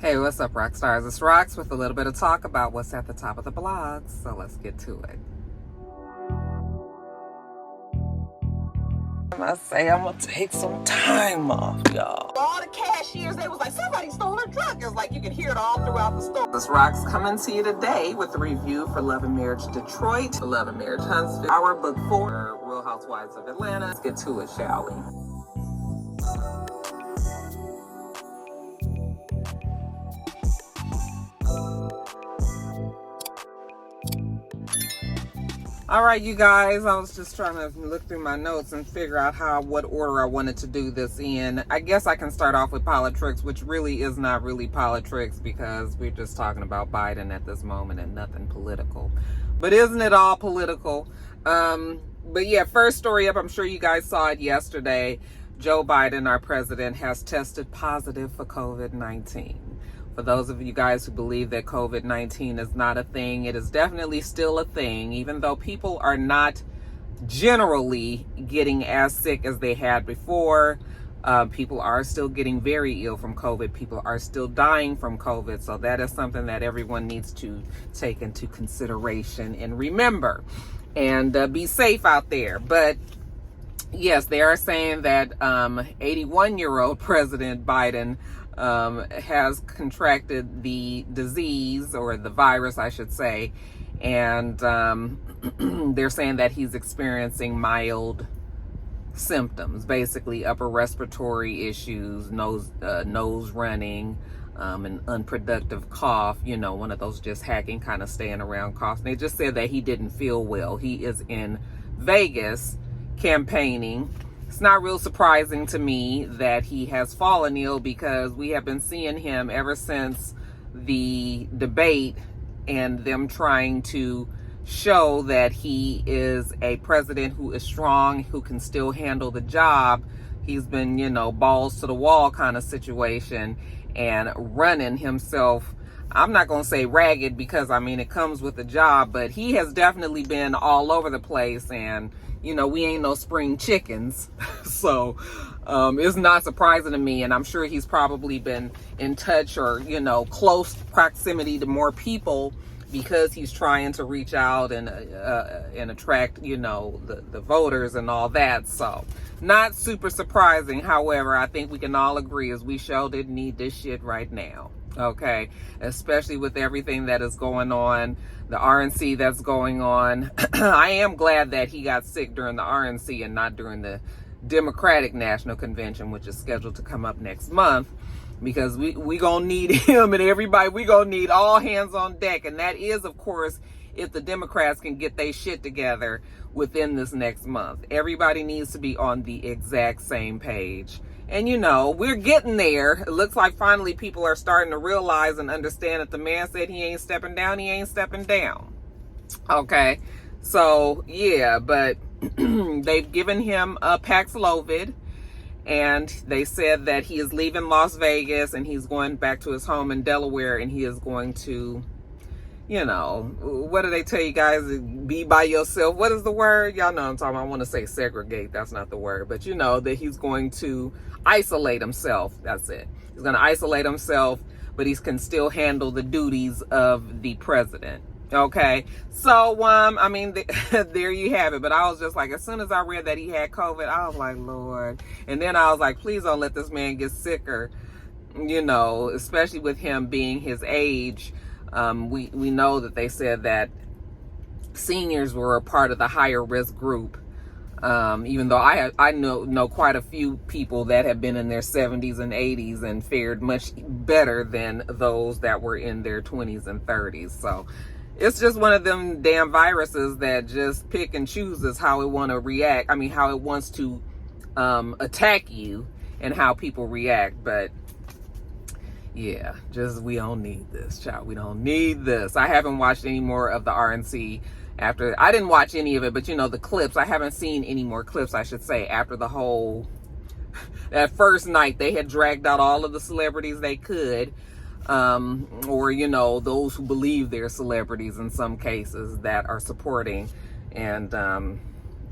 Hey, what's up, Roxstars? It's Rox with a little bit of talk about what's at the top of the blogs. So let's get to it. I say I'm gonna take some time off, y'all. All the cashiers, they was like, somebody stole her truck. It was like you could hear it all throughout the store. This Rox coming to you today with a review for Love and Marriage Detroit, Love and Marriage Huntsville, our book 4, Real Housewives of Atlanta. Let's get to it, shall we? All right, you guys, I was just trying to look through my notes and figure out what order I wanted to do this in. I guess I can start off with politics, which really is not really politics because we're just talking about Biden at this moment and nothing political. But isn't it all political? But yeah, first story up, I'm sure you guys saw it yesterday. Joe Biden, our president, has tested positive for COVID-19. For those of you guys who believe that COVID-19 is not a thing, it is definitely still a thing, even though people are not generally getting as sick as they had before. People are still getting very ill from COVID. People are still dying from COVID. So that is something that everyone needs to take into consideration and remember and be safe out there. But yes, they are saying that 81-year-old President Biden has contracted the disease, or the virus, I should say, and they're saying that he's experiencing mild symptoms, basically upper respiratory issues, nose running, an unproductive cough, one of those just hacking kind of staying around coughs. They just said that he didn't feel well. He is in Vegas campaigning. It's not real surprising to me that he has fallen ill because we have been seeing him ever since the debate and them trying to show that he is a president who is strong, who can still handle the job. He's been, balls to the wall kind of situation and running himself. I'm not going to say ragged because, it comes with the job, but he has definitely been all over the place and we ain't no spring chickens. So it's not surprising to me. And I'm sure he's probably been in touch or, close proximity to more people because he's trying to reach out and attract, the voters and all that. So not super surprising. However, I think we can all agree is we sure didn't need this shit right now. Okay, especially with everything that is going on, the RNC that's going on. I am glad that he got sick during the RNC and not during the Democratic National Convention, which is scheduled to come up next month, because we gonna need him and everybody. We gonna need all hands on deck, and that is, of course, if the Democrats can get their shit together within this next month. Everybody needs to be on the exact same page. And we're getting there. It looks like finally people are starting to realize and understand that the man said he ain't stepping down. He ain't stepping down. Okay. So, yeah, but they've given him a Paxlovid, and they said that he is leaving Las Vegas and he's going back to his home in Delaware, and he is going to, what do they tell you guys? Be by yourself. What is the word? Y'all know what I'm talking about. I want to say segregate. That's not the word. But that he's going to isolate himself. That's it. He's going to isolate himself, but he can still handle the duties of the president. Okay. So, there you have it. But I was just like, as soon as I read that he had COVID, I was like, Lord. And then I was like, please don't let this man get sicker, especially with him being his age. We know that they said that seniors were a part of the higher risk group. Even though I know quite a few people that have been in their 70s and 80s and fared much better than those that were in their 20s and 30s. So it's just one of them damn viruses that just pick and chooses how it want to react. How it wants to attack you and how people react. But yeah, we don't need this, child. We don't need this. I haven't watched any more of the RNC after. I didn't watch any of it, but the clips. I haven't seen any more clips, I should say, after the whole, that first night they had dragged out all of the celebrities they could, or, those who believe they're celebrities in some cases that are supporting. And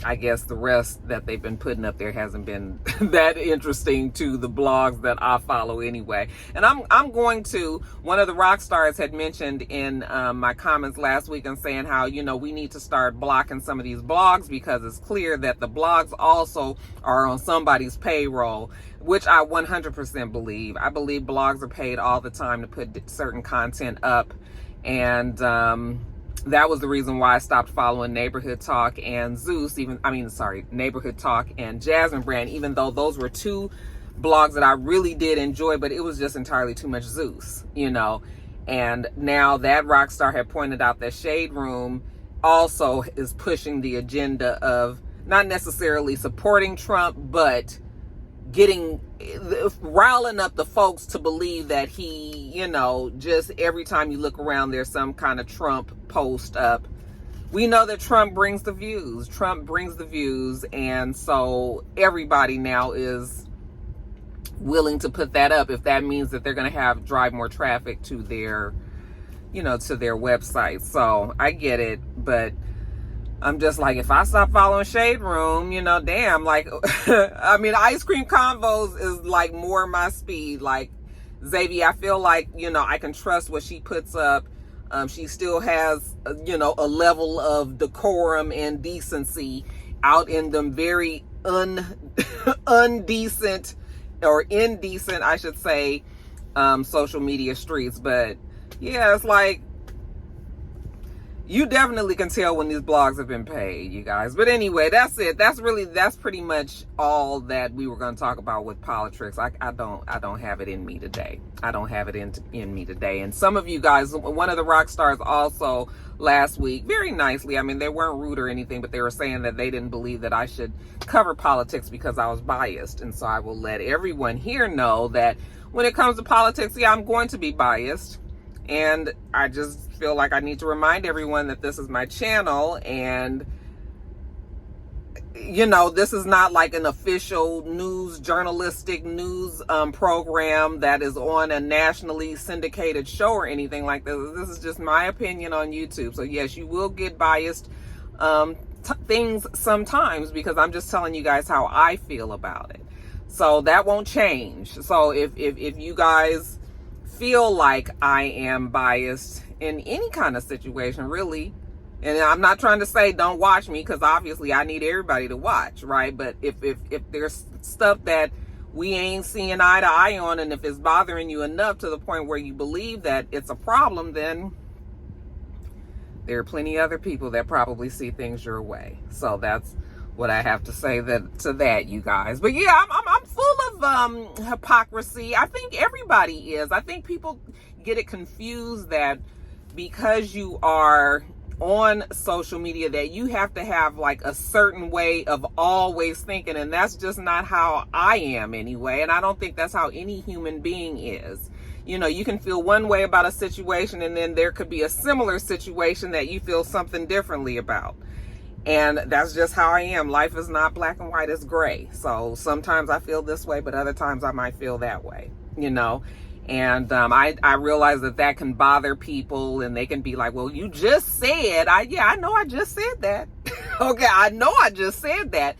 I guess the rest that they've been putting up there hasn't been that interesting to the blogs that I follow anyway. And I'm going to, one of the Roxstars had mentioned in my comments last week and saying how, you know, we need to start blocking some of these blogs because it's clear that the blogs also are on somebody's payroll, which I 100% believe. I believe blogs are paid all the time to put certain content up. And that was the reason why I stopped following Neighborhood Talk and Zeus, Neighborhood Talk and Jasmine Brand, even though those were two blogs that I really did enjoy, but it was just entirely too much Zeus, you know. And now that Rockstar had pointed out that Shade Room also is pushing the agenda of not necessarily supporting Trump, but riling up the folks to believe that he, you know, just every time you look around, there's some kind of Trump post up. We know that Trump brings the views. And so everybody now is willing to put that up if that means that they're going to drive more traffic to their, you know, to their website. So I get it, but I'm just like, if I stop following Shade Room, you know, damn, like, I mean, Ice Cream Convos is like more my speed. Like, Xavier, I feel like, you know, I can trust what she puts up. She still has, you know, a level of decorum and decency out in them very undecent or indecent, I should say, social media streets. But yeah, it's like, you definitely can tell when these blogs have been paid, you guys. But anyway, that's it. That's pretty much all that we were going to talk about with politics. I don't have it in me today. And some of you guys, one of the rock stars also last week, very nicely, I mean, they weren't rude or anything, but they were saying that they didn't believe that I should cover politics because I was biased. And so I will let everyone here know that when it comes to politics, yeah, I'm going to be biased. And I just feel like I need to remind everyone that this is my channel, and, you know, this is not like an official journalistic news program that is on a nationally syndicated show or anything like this. This is just my opinion on YouTube. So yes, you will get biased things sometimes because I'm just telling you guys how I feel about it. So that won't change. So if you guys feel like I am biased in any kind of situation, really, and I'm not trying to say don't watch me, because obviously I need everybody to watch, right? But if there's stuff that we ain't seeing eye to eye on, and if it's bothering you enough to the point where you believe that it's a problem, then there are plenty of other people that probably see things your way. So that's what I have to say to that, you guys. But yeah, I'm full of hypocrisy. I think everybody is. I think people get it confused that because you are on social media that you have to have like a certain way of always thinking, and that's just not how I am anyway. And I don't think that's how any human being is. You know, you can feel one way about a situation, and then there could be a similar situation that you feel something differently about. And that's just how I am. Life is not black and white, it's gray. So sometimes I feel this way, but other times I might feel that way, you know. And I realize that can bother people, and they can be like, well, you just said, I know I just said that. Okay, I know I just said that.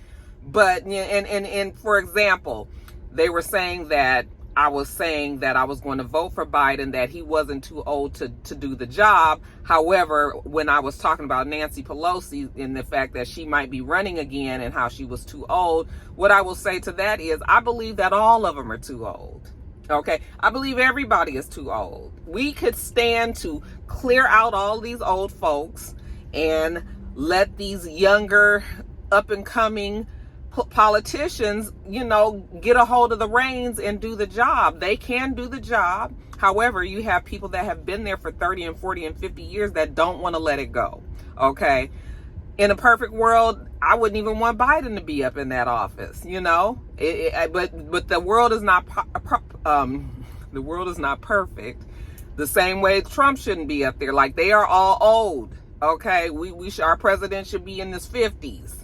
But, and for example, they were saying that I was saying that I was going to vote for Biden, that he wasn't too old to do the job. However, when I was talking about Nancy Pelosi and the fact that she might be running again and how she was too old, what I will say to that is I believe that all of them are too old. Okay, I believe everybody is too old. We could stand to clear out all these old folks and let these younger up and coming politicians, you know, get a hold of the reins and do the job. They can do the job. However, you have people that have been there for 30 and 40 and 50 years that don't want to let it go. Okay. In a perfect world, I wouldn't even want Biden to be up in that office, you know, but the world is not, the world is not perfect. The same way Trump shouldn't be up there. Like, they are all old. Okay. Our president should be in his 50s.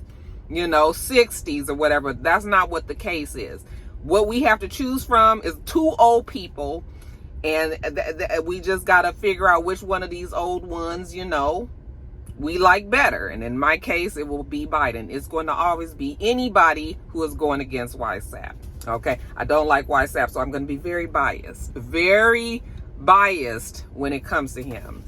You know, 60s or whatever. That's not what the case is. What we have to choose from is two old people, and we just got to figure out which one of these old ones, you know, we like better. And in my case, it will be Biden. It's going to always be anybody who is going against YSL. Okay, I don't like YSL, so I'm going to be very biased when it comes to him.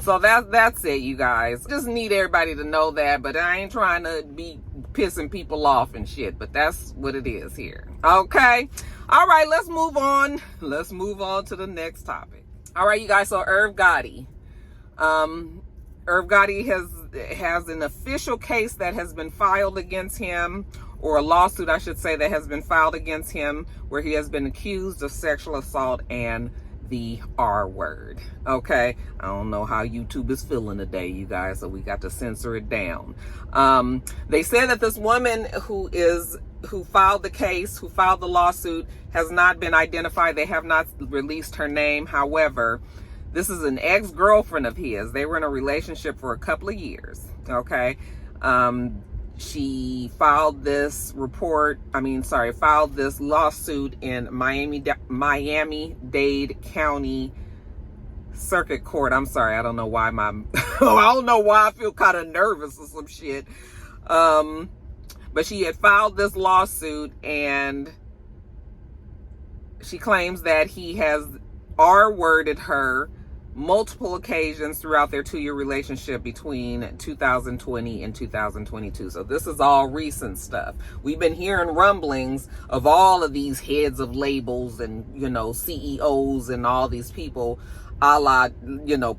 So that's it, you guys. Just need everybody to know that, but I ain't trying to be pissing people off and shit, but that's what it is here. Okay, all right, let's move on. Let's move on to the next topic. All right, you guys. So Irv Gotti, Irv Gotti has an official case that has been filed against him, or a lawsuit, I should say, that has been filed against him, where he has been accused of sexual assault and the R word. Okay, I don't know how YouTube is feeling today, you guys, so we got to censor it down. They said that this woman who filed the case, who filed the lawsuit, has not been identified. They have not released her name. However, this is an ex-girlfriend of his. They were in a relationship for a couple of years. Okay. She filed this lawsuit in Miami-Dade County Circuit Court. I'm sorry, I don't know why I feel kind of nervous or some shit. But she had filed this lawsuit, and she claims that he has R-worded her multiple occasions throughout their 2-year relationship between 2020 and 2022. So this is all recent stuff. We've been hearing rumblings of all of these heads of labels and, CEOs and all these people, a la,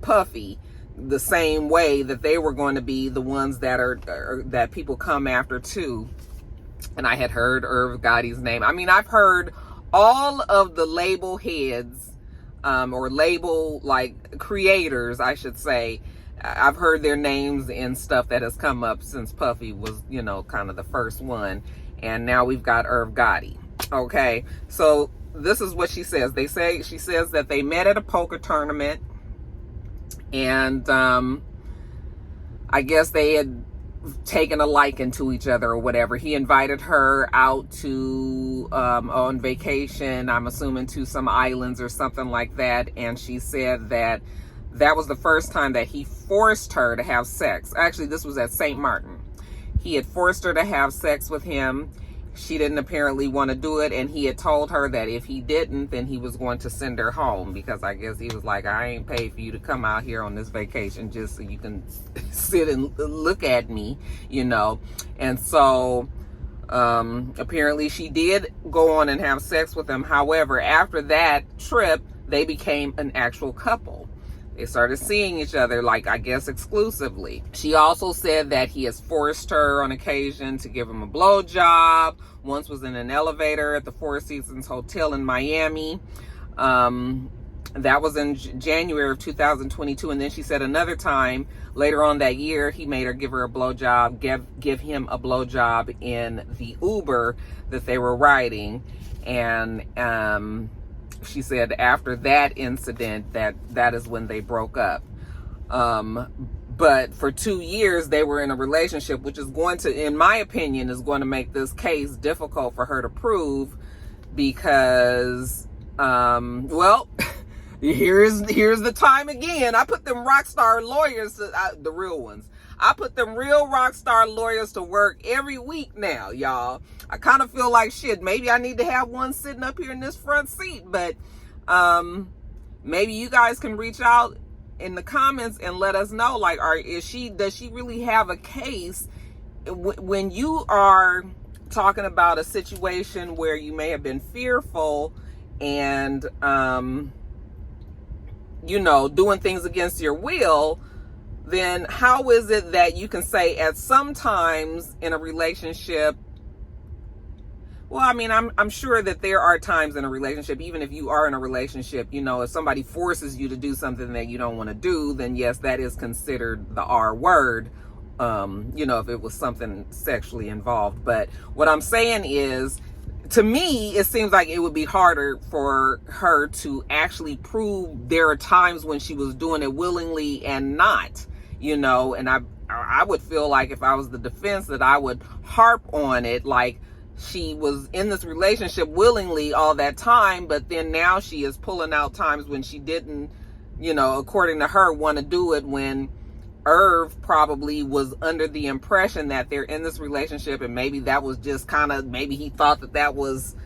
Puffy, the same way that they were going to be the ones that people come after too. And I had heard Irv Gotti's name. I mean, I've heard all of the label heads, or label creators, I should say. I've heard their names in stuff that has come up since Puffy was, kind of the first one. And now we've got Irv Gotti. Okay. So this is what she says. She says that they met at a poker tournament, and, I guess they had taken a liking to each other or whatever. He invited her out to on vacation, I'm assuming to some islands or something like that, and she said that was the first time that he forced her to have sex. Actually, this was at St. Martin. He had forced her to have sex with him. She didn't apparently want to do it, and he had told her that if he didn't, then he was going to send her home, because I guess he was like, I ain't paid for you to come out here on this vacation just so you can sit and look at me, And so apparently she did go on and have sex with him. However, after that trip, they became an actual couple. They started seeing each other, I guess, exclusively. She also said that he has forced her on occasion to give him a blowjob. Once was in an elevator at the Four Seasons Hotel in Miami. That was in January of 2022. And then she said another time later on that year, he made her give her a blowjob, give him a blowjob in the Uber that they were riding. And, she said after that incident that is when they broke up. But for 2 years they were in a relationship, which is going to, in my opinion, is going to make this case difficult for her to prove, because, here's the time again. I put them Rockstar lawyers, the real ones. I put them real Rockstar lawyers to work every week now, y'all. I kind of feel like shit. Maybe I need to have one sitting up here in this front seat, but maybe you guys can reach out in the comments and let us know, does she really have a case when you are talking about a situation where you may have been fearful and doing things against your will? Then how is it that you can say at some times in a relationship, well, I mean, I'm sure that there are times in a relationship, even if you are in a relationship, if somebody forces you to do something that you don't want to do, then yes, that is considered the R word, if it was something sexually involved. But what I'm saying is, to me, it seems like it would be harder for her to actually prove there are times when she was doing it willingly and not, and I would feel like if I was the defense that I would harp on it, like she was in this relationship willingly all that time, but then now she is pulling out times when she didn't, according to her, want to do it, when Irv probably was under the impression that they're in this relationship, and maybe that was just kind of, maybe he thought that that was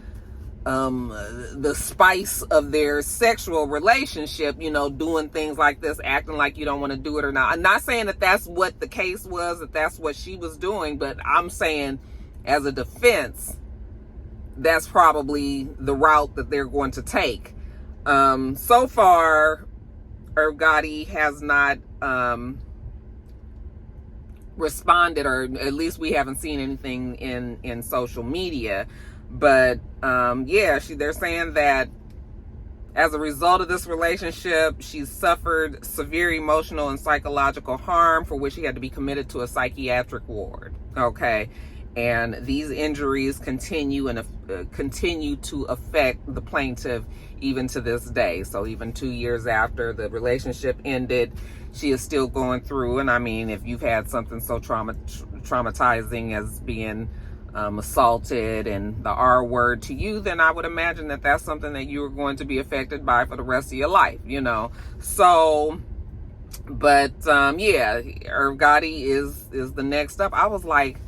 the spice of their sexual relationship, you know, doing things like this, acting like you don't want to do it or not. I'm not saying that that's what the case was, that that's what she was doing, but I'm saying as a defense, that's probably the route that they're going to take. So far, Irv Gotti has not responded, or at least we haven't seen anything in social media. But yeah, they're saying that as a result of this relationship, she's suffered severe emotional and psychological harm for which she had to be committed to a psychiatric ward. Okay. And these injuries continue to affect the plaintiff even to this day. So even 2 years after the relationship ended, she is still going through. And I mean, if you've had something so traumatizing as being assaulted and the R word to you, then I would imagine that that's something that you're going to be affected by for the rest of your life, you know. So, but yeah, Irv Gotti is the next up. I was like,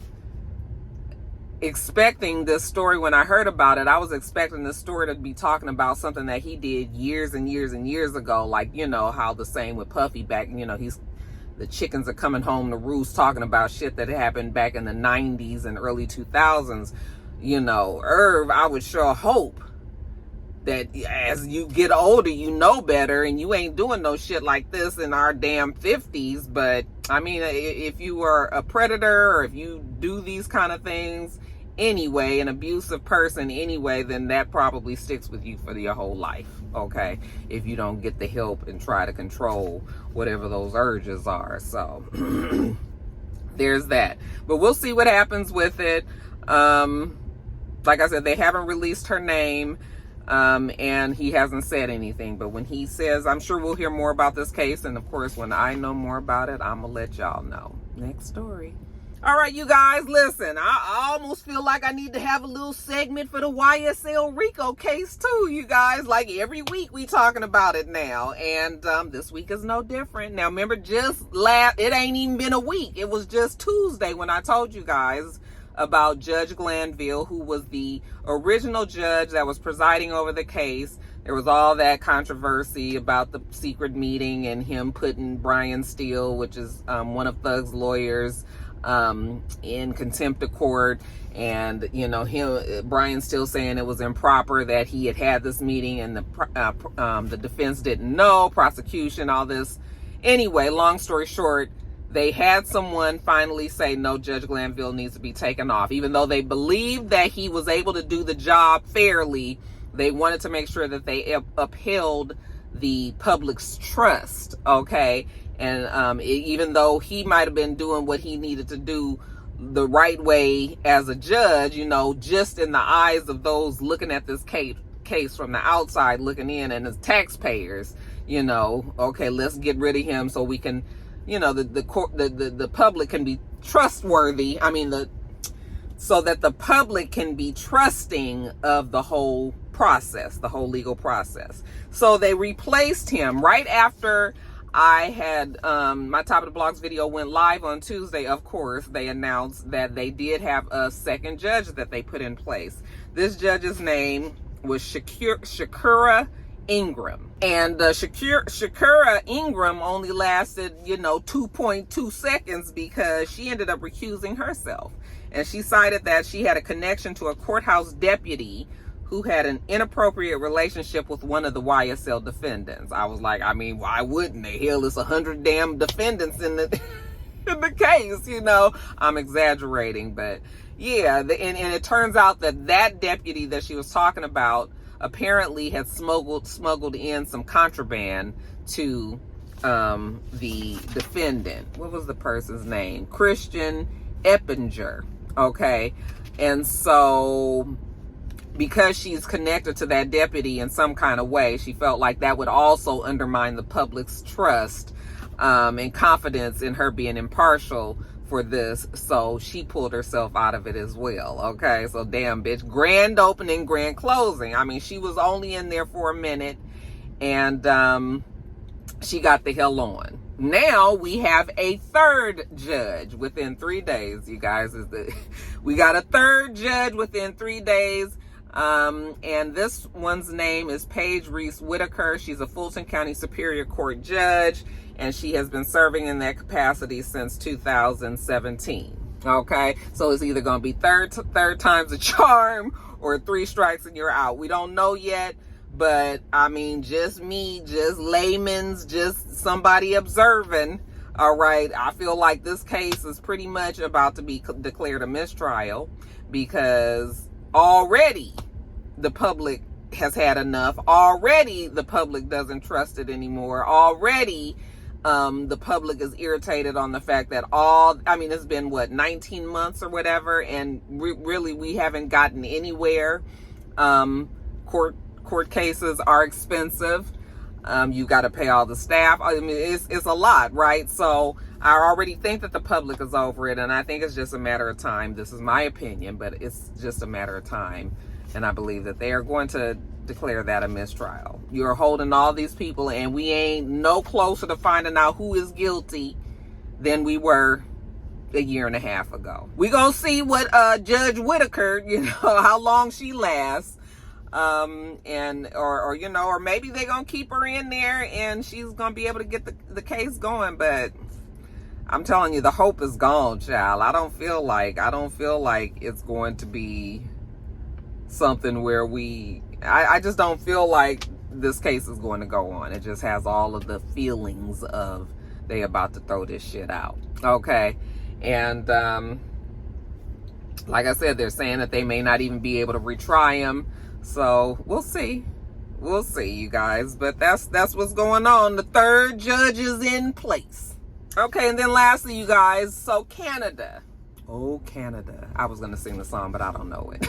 expecting this story when I heard about it. I was expecting this story to be talking about something that he did years and years and years ago, like, you know, how the same with Puffy back, you know, the chickens are coming home to roost, talking about shit that happened back in the 90s and early 2000s. You know, Irv, I would sure hope that as you get older, you know better, and you ain't doing no shit like this in our damn 50s. But I mean, if you are a predator, or if you do these kind of things anyway, an abusive person anyway, then that probably sticks with you for your whole life, okay? If you don't get the help and try to control whatever those urges are. So there's that. But we'll see what happens with it. Like I said, they haven't released her name. And he hasn't said anything, but when he says, I'm sure we'll hear more about this case. And of course, when I know more about it, I'm gonna let y'all know. Next story. All right, you guys, listen, I almost feel like I need to have a little segment for the YSL RICO case too, you guys. Like every week we talking about it now, and this week is no different. Now remember, it ain't even been a week. It was just Tuesday when I told you guys about Judge Glanville, who was the original judge that was presiding over the case. There was all that controversy about the secret meeting and him putting Brian Steele, which is one of Thug's lawyers, in contempt of court. And, you know, Brian Steele saying it was improper that he had this meeting, and the defense didn't know, prosecution, all this. Anyway, long story short, they had someone finally say, no, Judge Glanville needs to be taken off. Even though they believed that he was able to do the job fairly, they wanted to make sure that they upheld the public's trust, okay? And even though he might have been doing what he needed to do the right way as a judge, you know, just in the eyes of those looking at this case from the outside looking in, and as taxpayers, you know, okay, let's get rid of him so we can, you know, the public can be trustworthy. I mean, so that the public can be trusting of the whole process, the whole legal process. So they replaced him right after I had my Top of the Blogs video went live on Tuesday. Of course, they announced that they did have a second judge that they put in place. This judge's name was Shakura Ingram. And Shakura Ingram only lasted, you know, 2.2 seconds because she ended up recusing herself. And she cited that she had a connection to a courthouse deputy who had an inappropriate relationship with one of the YSL defendants. I was like, I mean, why wouldn't they? Hell, it's 100 damn defendants in the in the case, you know. I'm exaggerating, but yeah. And it turns out that deputy that she was talking about apparently had smuggled in some contraband to the defendant. What was the person's name? Christian Eppinger. Okay. And so because she's connected to that deputy in some kind of way, she felt like that would also undermine the public's trust and confidence in her being impartial for this. So she pulled herself out of it as well. Okay, so damn, bitch. Grand opening, grand closing. I mean, she was only in there for a minute, and she got the hell on. now we have a third judge within 3 days, you guys. We got a third judge within 3 days. And this one's name is Paige Reese Whitaker. She's a Fulton County Superior Court judge, and she has been serving in that capacity since 2017. Okay, so it's either going to be third time's a charm or 3 strikes and you're out. We don't know yet, but I mean, just me, just layman's, just somebody observing. All right, I feel like this case is pretty much about to be declared a mistrial, because already the public has had enough. Already the public doesn't trust it anymore. Already the public is irritated on the fact that it's been 19 months or whatever, and really we haven't gotten anywhere. Court cases are expensive. You got to pay all the staff. I mean, it's a lot, right? So I already think that the public is over it, and I think it's just a matter of time. This is my opinion, but it's just a matter of time. And I believe that they are going to declare that a mistrial. You're holding all these people, and we ain't no closer to finding out who is guilty than we were a year and a half ago. We're going to see what Judge Whitaker, how long she lasts. Or maybe they're going to keep her in there and she's going to be able to get the case going. But I'm telling you, the hope is gone, child. I don't feel like it's going to be something where I just don't feel like this case is going to go on. It just has all of the feelings of they about to throw this shit out. Okay. And like I said, they're saying that they may not even be able to retry him. So we'll see, you guys. But that's what's going on. The third judge is in place. Okay, and then lastly, you guys, so Canada. Oh, Canada. I was going to sing the song, but I don't know it.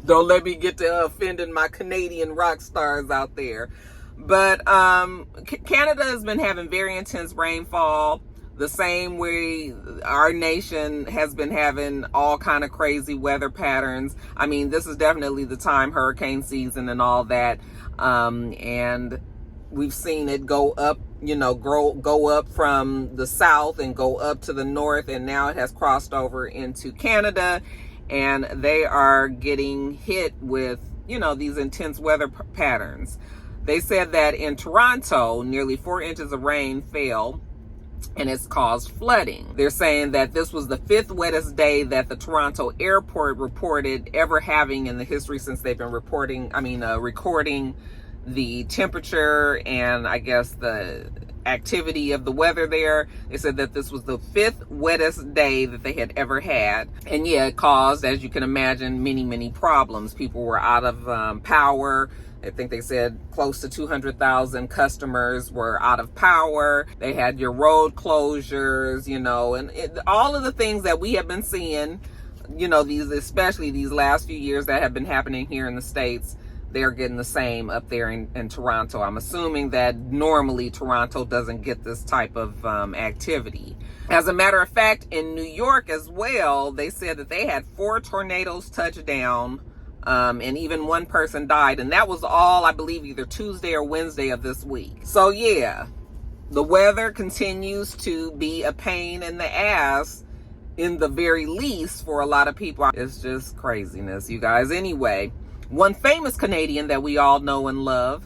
Don't let me get to offending my Canadian rock stars out there. But Canada has been having very intense rainfall, the same way our nation has been having all kind of crazy weather patterns. I mean, this is definitely the time, hurricane season and all that. And we've seen it go up, go up from the south and go up to the north, and now it has crossed over into Canada, and they are getting hit with, these intense weather patterns. They said that in Toronto, nearly 4 inches of rain fell, and it's caused flooding. They're saying that this was the 5th wettest day that the Toronto airport reported ever having in the history since they've been recording the temperature and I guess the activity of the weather there. They said that this was the 5th wettest day that they had ever had. And yeah, it caused, as you can imagine, many, many problems. People were out of power. I think they said close to 200,000 customers were out of power. They had your road closures, and all of the things that we have been seeing, especially these last few years that have been happening here in the States. They're getting the same up there in Toronto. I'm assuming that normally Toronto doesn't get this type of activity. As a matter of fact, in New York as well, they said that they had 4 tornadoes touch down, and even 1 person died. And that was all, I believe, either Tuesday or Wednesday of this week. So yeah, the weather continues to be a pain in the ass, in the very least, for a lot of people. It's just craziness, you guys. Anyway, one famous Canadian that we all know and love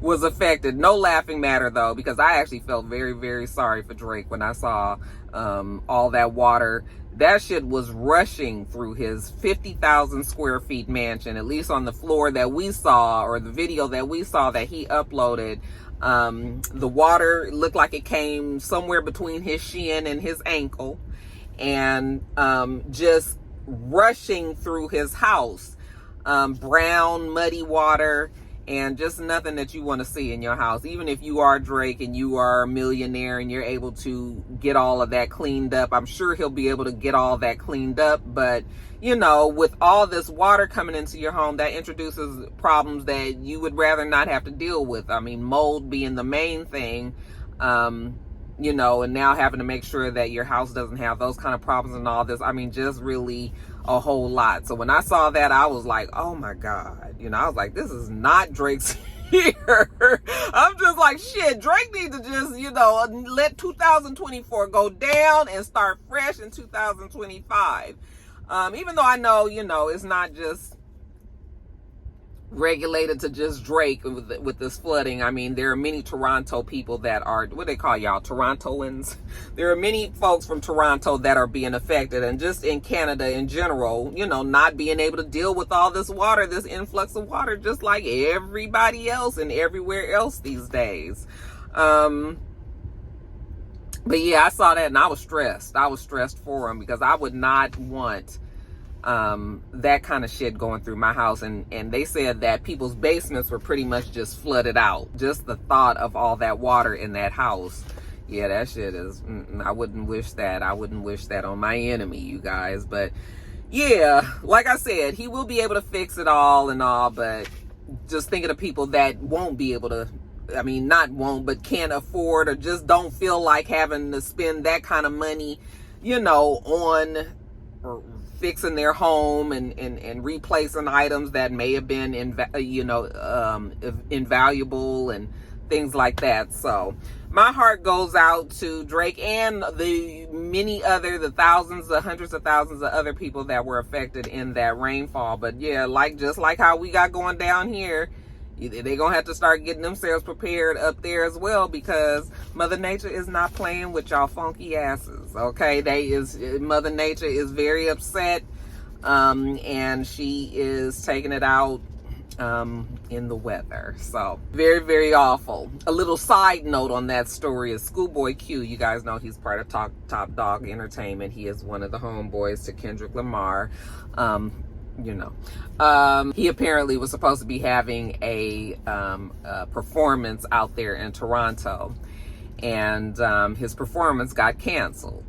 was affected. No laughing matter, though, because I actually felt very, very sorry for Drake when I saw all that water. That shit was rushing through his 50,000 square feet mansion, at least on the floor that we saw, or the video that we saw that he uploaded. The water looked like it came somewhere between his shin and his ankle, and just rushing through his house. Brown, muddy water, and just nothing that you want to see in your house. Even if you are Drake and you are a millionaire and you're able to get all of that cleaned up, I'm sure he'll be able to get all that cleaned up. But, with all this water coming into your home, that introduces problems that you would rather not have to deal with. I mean, mold being the main thing, and now having to make sure that your house doesn't have those kind of problems and all this. I mean, just really a whole lot. So when I saw that, I was like, oh my God. I was like, this is not Drake's year. I'm just like, shit, Drake needs to just, let 2024 go down and start fresh in 2025. Even though I know, it's not just regulated to just Drake with this flooding. I mean, there are many Toronto people that are, what they call y'all, Torontoans? There are many folks from Toronto that are being affected, and just in Canada in general, not being able to deal with all this water, this influx of water, just like everybody else and everywhere else these days. But yeah, I saw that and I was stressed. I was stressed for them, because I would not want that kind of shit going through my house. And they said that people's basements were pretty much just flooded out. Just the thought of all that water in that house. Yeah, that shit is, I wouldn't wish that. I wouldn't wish that on my enemy, you guys. But yeah, like I said, he will be able to fix it all and all, but just thinking of people that won't be able to, I mean, not won't, but can't afford, or just don't feel like having to spend that kind of money, on fixing their home and replacing items that may have been invaluable and things like that. So my heart goes out to Drake and the thousands, the hundreds of thousands of other people that were affected in that rainfall. But yeah, just like how we got going down here, they're gonna have to start getting themselves prepared up there as well, because Mother Nature is not playing with y'all funky asses. Okay, Mother Nature is very upset, and she is taking it out in the weather. So very, very awful. A little side note on that story is Schoolboy Q. You guys know he's part of Top Dog Entertainment. He is one of the homeboys to Kendrick Lamar. He apparently was supposed to be having a performance out there in Toronto, and his performance got canceled,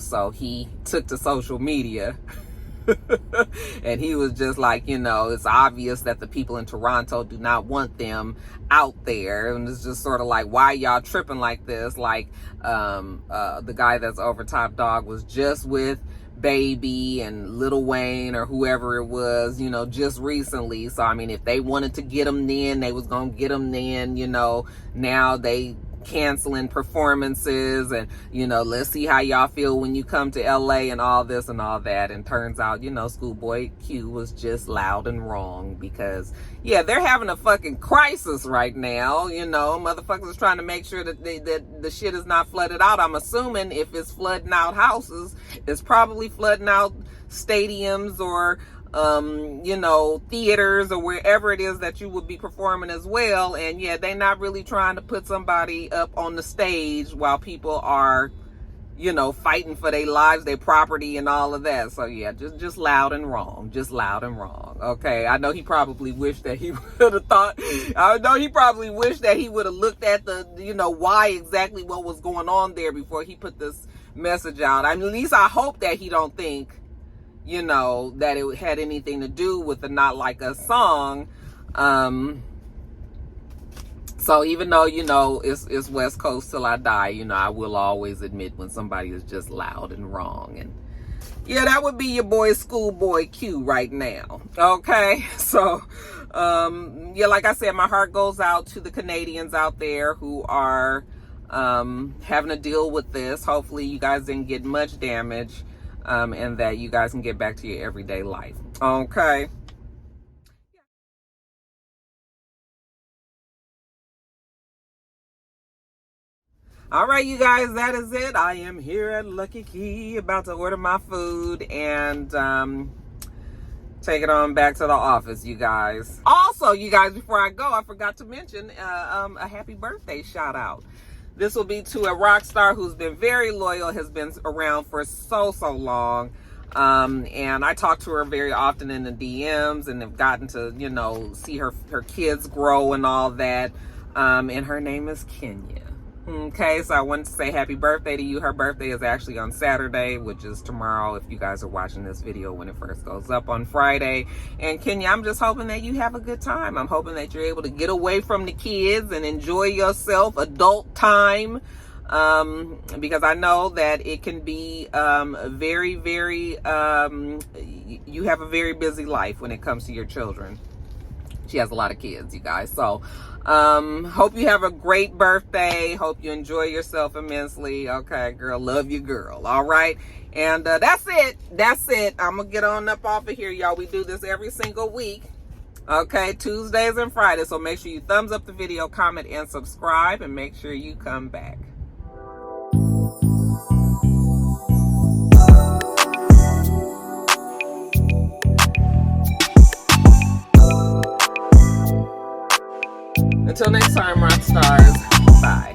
so he took to social media and he was just like, it's obvious that the people in Toronto do not want them out there, and it's just sort of like, why y'all tripping like this? Like the guy that's over Top Dog was just with Baby and Lil Wayne or whoever it was, just recently. So I mean, if they wanted to get them then, they was gonna get them then. Now they canceling performances, and let's see how y'all feel when you come to LA and all this and all that. And turns out, Schoolboy Q was just loud and wrong, because yeah, they're having a fucking crisis right now. Motherfuckers is trying to make sure that the shit is not flooded out. I'm assuming if it's flooding out houses, it's probably flooding out stadiums or theaters or wherever it is that you would be performing as well. And yeah, they're not really trying to put somebody up on the stage while people are, fighting for their lives, their property and all of that. So yeah, just loud and wrong. Just loud and wrong. Okay. I know he probably wished that he would have looked at the, why exactly what was going on there before he put this message out. I mean, at least I hope that he don't think, that it had anything to do with the Not Like Us song. So even though, it's West Coast till I die, I will always admit when somebody is just loud and wrong. And yeah, that would be your boy Schoolboy Q right now. Okay. So, yeah, like I said, my heart goes out to the Canadians out there who are, having to deal with this. Hopefully you guys didn't get much damage. And that you guys can get back to your everyday life. Okay. All right, you guys, that is it. I am here at Lucky Key, about to order my food and take it on back to the office, you guys. Also, you guys, before I go, I forgot to mention a happy birthday shout out. This will be to a rock star who's been very loyal, has been around for so long. And I talk to her very often in the DMs and have gotten to, see her kids grow and all that. And her name is Kenya. Okay, so I wanted to say happy birthday to you. Her birthday is actually on Saturday, which is tomorrow if you guys are watching this video when it first goes up on Friday. And Kenya, I'm just hoping that you have a good time. I'm hoping that you're able to get away from the kids and enjoy yourself, adult time. Because I know that it can be very, very, you have a very busy life when it comes to your children. She has a lot of kids, you guys. So hope you have a great birthday. Hope you enjoy yourself immensely. Okay, girl, love you, girl. All right. And that's it. I'm gonna get on up off of here, y'all. We do this every single week. Okay, Tuesdays and Fridays. So make sure you thumbs up the video, comment, and subscribe, and make sure you come back. Until next time, Roxstars. Bye.